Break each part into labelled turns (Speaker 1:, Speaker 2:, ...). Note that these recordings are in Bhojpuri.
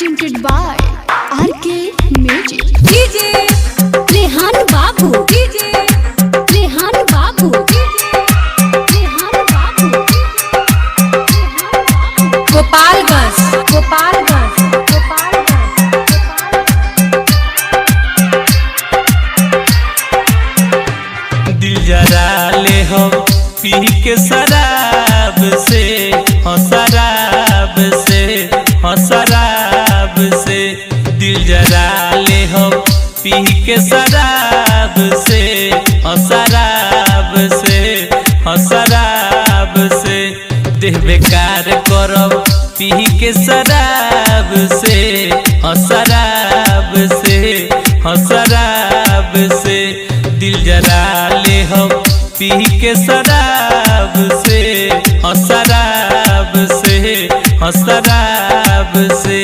Speaker 1: presented by RK Music.
Speaker 2: DJ Rehan Babu, DJ Rehan Babu, DJ Rehan Babu, Gopalganj, Gopalganj,
Speaker 3: दिल जरा ले हम पी के शराब से, हाँ शराब से, हाँ शराब से। दिल जरा ले हम पी के शराब से, हाँ शराब से, हाँ शराब से। देह बेकार करब पी के शराब से, हाँ शराब से, हाँ शराब से। दिल जरा ले हम पी के शराब से, हाँ शराब से, हाँ शराब से।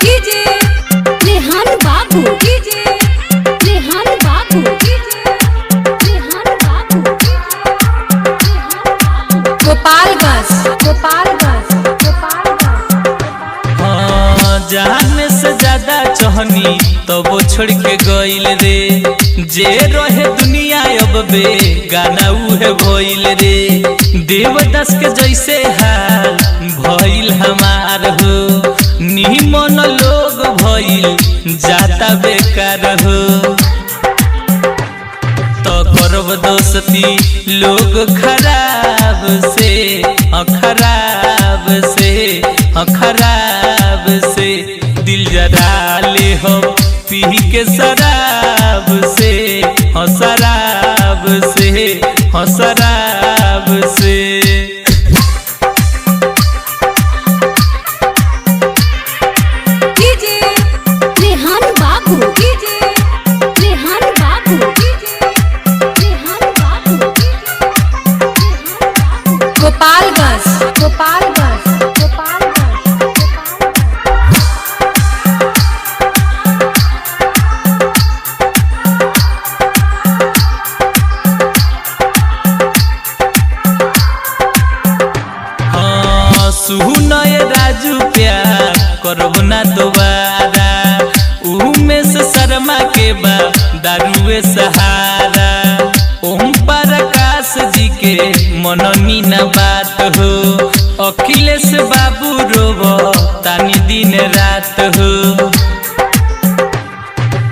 Speaker 2: DJ Rehan Babu, DJ Rehan Babu, DJ Rehan Babu, Gopalganj, Gopalganj,
Speaker 3: हाँ जाने से ज्यादा चाहनी तो वो छोड़ के गइल रे। जे रहे दुनिया अब बे गाना उहे भइल रे। देवदास के जैसे हाल भइल हमार हो, निमन लोग भइल जाता बेकार हो। तो करब दोस्ती लोग खराब से, खराब से, खराब से। दिल जरा ले हम पी के शराब से, शराब से, शराब से।
Speaker 2: DJ Rehan Babu, DJ Rehan Babu, DJ Rehan Babu, Gopalganj, Gopalganj,
Speaker 3: सुनय राजू प्यार करब ना दोबारा। उमें से शर्मा के बा दारुए सहारा। ओम प्रकाश जी के मननी न बात हो, अखिलेश बाबू रोब तानी दिन रात हो।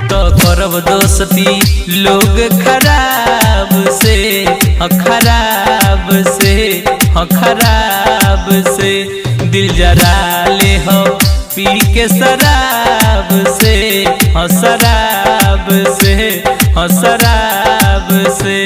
Speaker 3: तो करब दोस्ती लोग खराब से, खराब से, खराब से। दिल जरा ले हम पी के शराब से, शराब से, शराब से।